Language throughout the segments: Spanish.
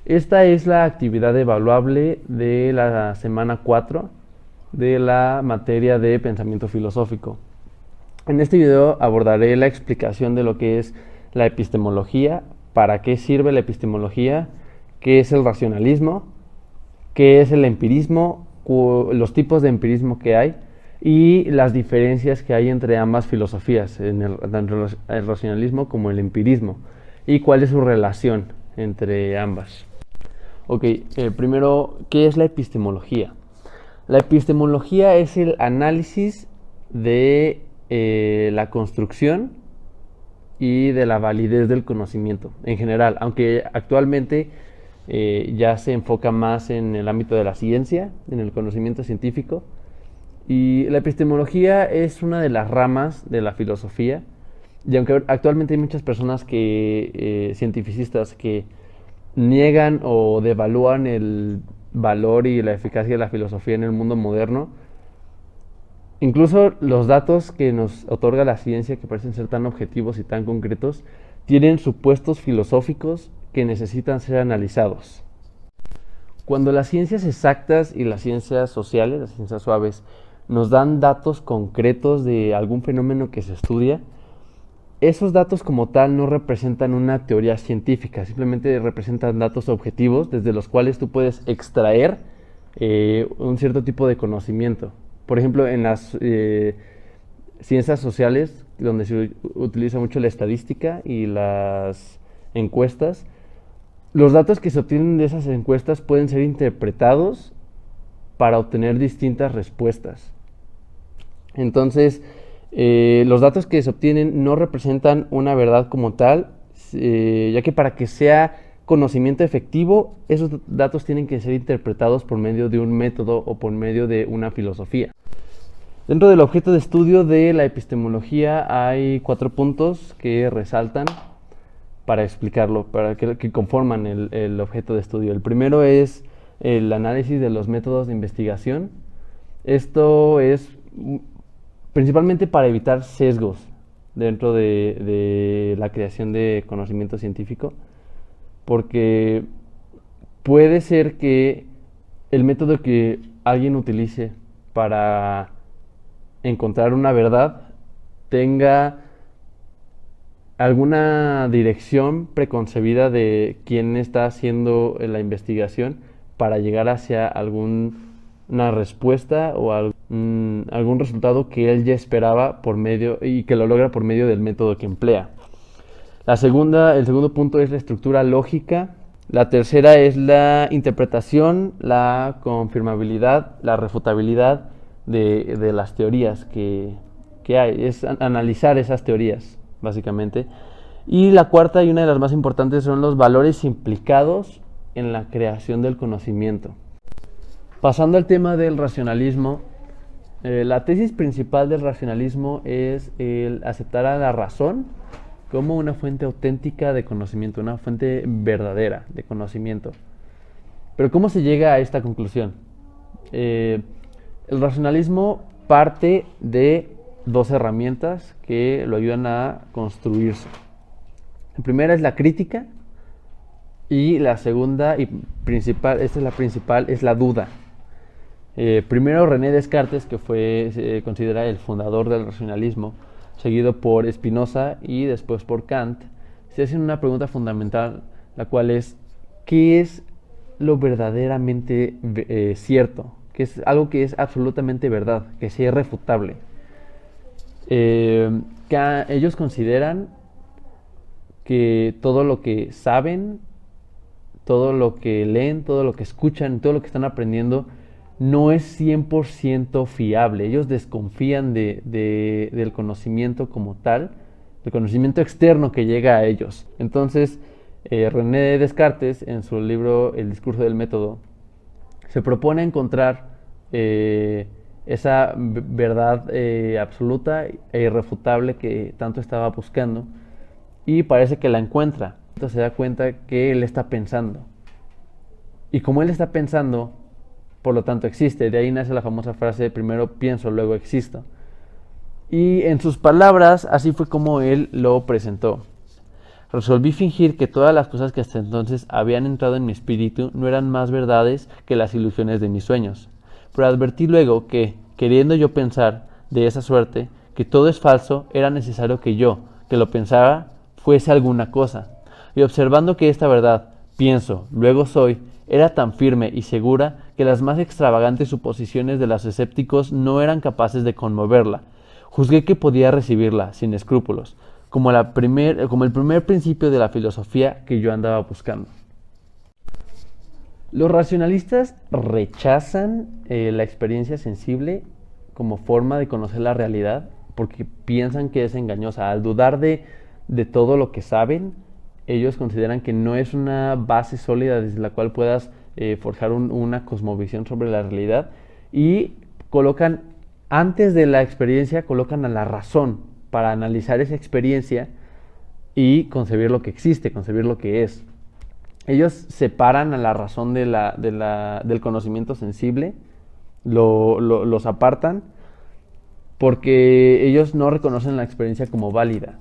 Esta es la actividad evaluable de la semana 4 de la materia de pensamiento filosófico. En este video abordaré la explicación de lo que es la epistemología, para qué sirve la epistemología, qué es el racionalismo, qué es el empirismo, los tipos de empirismo que hay y las diferencias que hay entre ambas filosofías, tanto el racionalismo como el empirismo, y cuál es su relación entre ambas. Ok, primero, ¿qué es la epistemología? La epistemología es el análisis de la construcción y de la validez del conocimiento en general, aunque actualmente ya se enfoca más en el ámbito de la ciencia, en el conocimiento científico. Y la epistemología es una de las ramas de la filosofía, y aunque actualmente hay muchas personas cientificistas que niegan o devalúan el valor y la eficacia de la filosofía en el mundo moderno, incluso los datos que nos otorga la ciencia, que parecen ser tan objetivos y tan concretos, tienen supuestos filosóficos que necesitan ser analizados. Cuando las ciencias exactas y las ciencias sociales, las ciencias suaves, nos dan datos concretos de algún fenómeno que se estudia, esos datos como tal no representan una teoría científica, simplemente representan datos objetivos desde los cuales tú puedes extraer un cierto tipo de conocimiento. Por ejemplo, en las ciencias sociales, donde se utiliza mucho la estadística y las encuestas, los datos que se obtienen de esas encuestas pueden ser interpretados para obtener distintas respuestas. Entonces, los datos que se obtienen no representan una verdad como tal, ya que para que sea conocimiento efectivo, esos datos tienen que ser interpretados por medio de un método o por medio de una filosofía. Dentro del objeto de estudio de la epistemología hay 4 puntos que resaltan para explicarlo, que conforman el objeto de estudio. El primero es el análisis de los métodos de investigación. Esto es principalmente para evitar sesgos dentro de la creación de conocimiento científico, porque puede ser que el método que alguien utilice para encontrar una verdad tenga alguna dirección preconcebida de quién está haciendo la investigación para llegar hacia alguna respuesta o algún resultado que él ya esperaba y que lo logra por medio del método que emplea. El segundo punto es la estructura lógica. La tercera es la interpretación, la confirmabilidad, la refutabilidad de las teorías que hay. Es analizar esas teorías, básicamente. Y la cuarta y una de las más importantes son los valores implicados en la creación del conocimiento. Pasando al tema del racionalismo, la tesis principal del racionalismo es el aceptar a la razón como una fuente auténtica de conocimiento, una fuente verdadera de conocimiento. Pero ¿cómo se llega a esta conclusión? El racionalismo parte de 2 herramientas que lo ayudan a construirse. La primera es la crítica y la segunda y principal, esta es la principal, es la duda. Primero René Descartes, que se considera el fundador del racionalismo, seguido por Spinoza y después por Kant, se hacen una pregunta fundamental, la cual es: ¿qué es lo verdaderamente cierto? ¿Qué es algo que es absolutamente verdad, que sea irrefutable? Ellos consideran que todo lo que saben, todo lo que leen, todo lo que escuchan, todo lo que están aprendiendo no es 100% fiable. Ellos desconfían del conocimiento como tal, del conocimiento externo que llega a ellos. Entonces, René Descartes, en su libro El discurso del método, se propone encontrar esa verdad absoluta e irrefutable que tanto estaba buscando, y parece que la encuentra. Entonces se da cuenta que él está pensando. Y como él está pensando, por lo tanto existe. De ahí nace la famosa frase: primero pienso, luego existo. Y en sus palabras, así fue como él lo presentó. Resolví fingir que todas las cosas que hasta entonces habían entrado en mi espíritu no eran más verdades que las ilusiones de mis sueños. Pero advertí luego que, queriendo yo pensar de esa suerte, que todo es falso, era necesario que yo, que lo pensara, fuese alguna cosa. Y observando que esta verdad, pienso, luego soy, era tan firme y segura que las más extravagantes suposiciones de los escépticos no eran capaces de conmoverla. Juzgué que podía recibirla, sin escrúpulos, como el primer principio de la filosofía que yo andaba buscando. Los racionalistas rechazan la experiencia sensible como forma de conocer la realidad porque piensan que es engañosa. Al dudar de todo lo que saben, ellos consideran que no es una base sólida desde la cual puedas forjar una cosmovisión sobre la realidad, y colocan, antes de la experiencia, colocan a la razón para analizar esa experiencia y concebir lo que existe, concebir lo que es. Ellos separan a la razón del conocimiento sensible, los apartan, porque ellos no reconocen la experiencia como válida.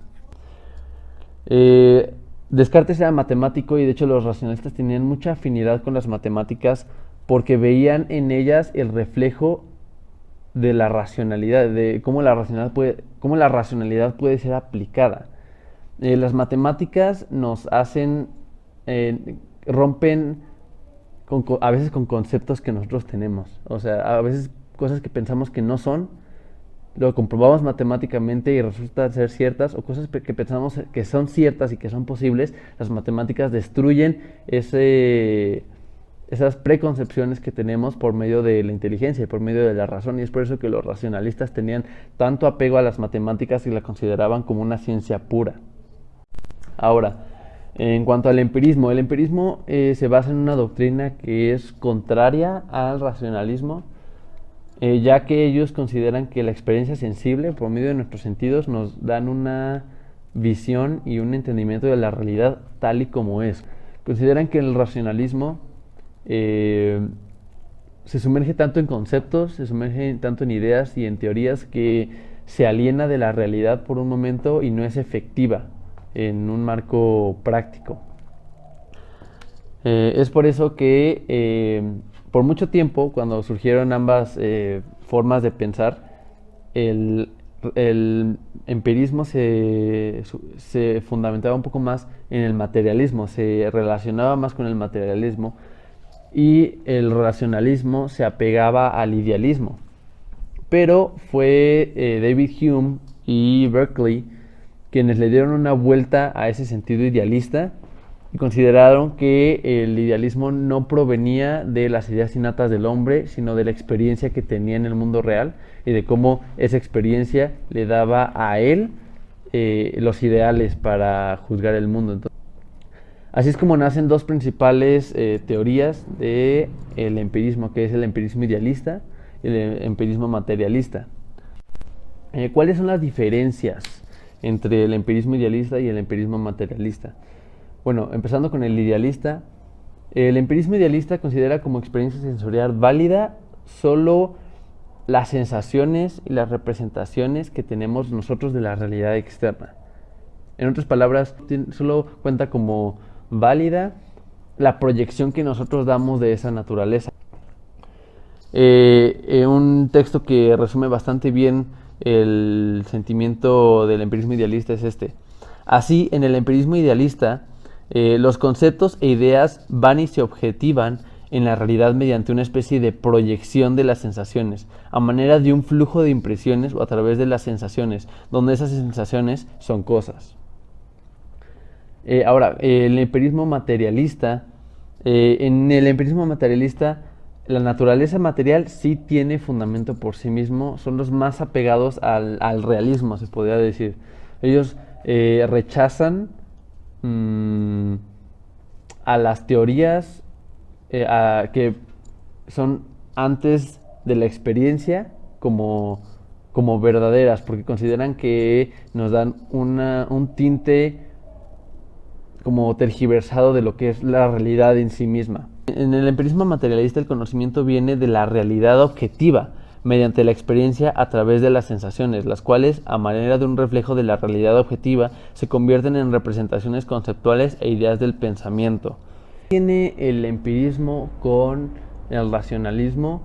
Descartes era matemático, y de hecho los racionalistas tenían mucha afinidad con las matemáticas porque veían en ellas el reflejo de la racionalidad, de cómo la racionalidad puede ser aplicada. Las matemáticas nos hacen, rompen a veces con conceptos que nosotros tenemos. O sea, a veces cosas que pensamos que no son, lo comprobamos matemáticamente y resulta ser ciertas, o cosas que pensamos que son ciertas y que son posibles. Las matemáticas destruyen esas preconcepciones que tenemos por medio de la inteligencia y por medio de la razón, y es por eso que los racionalistas tenían tanto apego a las matemáticas y la consideraban como una ciencia pura. Ahora, en cuanto al empirismo, el empirismo se basa en una doctrina que es contraria al racionalismo, ya que ellos consideran que la experiencia sensible, por medio de nuestros sentidos, nos dan una visión y un entendimiento de la realidad tal y como es. Consideran que el racionalismo se sumerge tanto en conceptos, se sumerge tanto en ideas y en teorías, que se aliena de la realidad por un momento y no es efectiva en un marco práctico. Es por eso que por mucho tiempo, cuando surgieron ambas formas de pensar, el empirismo se fundamentaba un poco más en el materialismo, se relacionaba más con el materialismo, y el racionalismo se apegaba al idealismo. Pero fue David Hume y Berkeley quienes le dieron una vuelta a ese sentido idealista y consideraron que el idealismo no provenía de las ideas innatas del hombre, sino de la experiencia que tenía en el mundo real, y de cómo esa experiencia le daba a él los ideales para juzgar el mundo. Entonces, así es como nacen dos principales teorías del empirismo, que es el empirismo idealista y el empirismo materialista. ¿Cuáles son las diferencias entre el empirismo idealista y el empirismo materialista? Bueno, empezando con el idealista, el empirismo idealista considera como experiencia sensorial válida solo las sensaciones y las representaciones que tenemos nosotros de la realidad externa. En otras palabras, solo cuenta como válida la proyección que nosotros damos de esa naturaleza. Un texto que resume bastante bien el sentimiento del empirismo idealista es este. Así, en el empirismo idealista, los conceptos e ideas van y se objetivan en la realidad mediante una especie de proyección de las sensaciones, a manera de un flujo de impresiones o a través de las sensaciones, donde esas sensaciones son cosas. Ahora, el empirismo materialista, en el empirismo materialista, la naturaleza material sí tiene fundamento por sí mismo, son los más apegados al realismo, se podría decir. Ellos rechazan a las teorías que son antes de la experiencia como verdaderas, porque consideran que nos dan un tinte como tergiversado de lo que es la realidad en sí misma. En el empirismo materialista, el conocimiento viene de la realidad objetiva, mediante la experiencia a través de las sensaciones, las cuales, a manera de un reflejo de la realidad objetiva, se convierten en representaciones conceptuales e ideas del pensamiento. Tiene el empirismo con el racionalismo,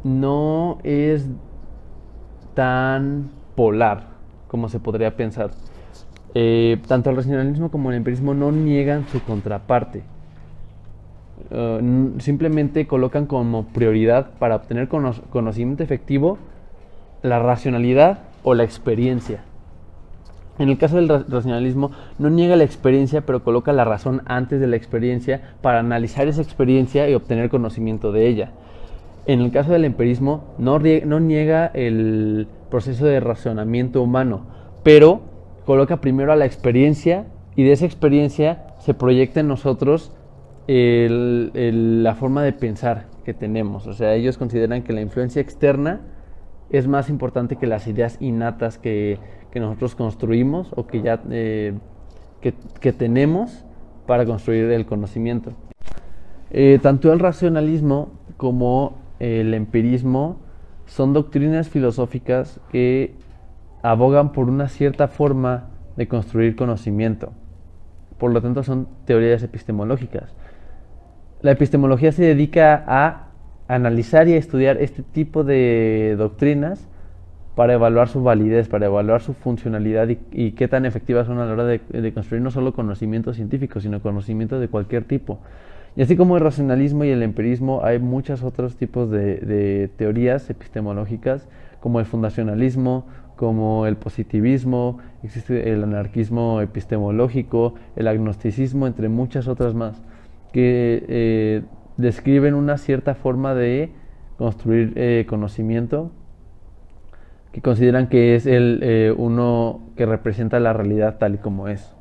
no es tan polar como se podría pensar. Tanto el racionalismo como el empirismo no niegan su contraparte. Simplemente colocan como prioridad para obtener conocimiento efectivo la racionalidad o la experiencia. En el caso del racionalismo no niega la experiencia, pero coloca la razón antes de la experiencia para analizar esa experiencia y obtener conocimiento de ella. En el caso del empirismo no niega el proceso de razonamiento humano, pero coloca primero a la experiencia y de esa experiencia se proyecta en nosotros la forma de pensar que tenemos. O sea, ellos consideran que la influencia externa es más importante que las ideas innatas que nosotros construimos o que ya que tenemos para construir el conocimiento. Tanto el racionalismo como el empirismo son doctrinas filosóficas que abogan por una cierta forma de construir conocimiento. Por lo tanto, son teorías epistemológicas. La epistemología se dedica a analizar y a estudiar este tipo de doctrinas para evaluar su validez, para evaluar su funcionalidad y qué tan efectivas son a la hora de construir no solo conocimiento científico, sino conocimiento de cualquier tipo. Y así como el racionalismo y el empirismo, hay muchos otros tipos de teorías epistemológicas, como el fundacionalismo, como el positivismo, existe el anarquismo epistemológico, el agnosticismo, entre muchas otras más, que describen una cierta forma de construir conocimiento, que consideran que es uno que representa la realidad tal y como es.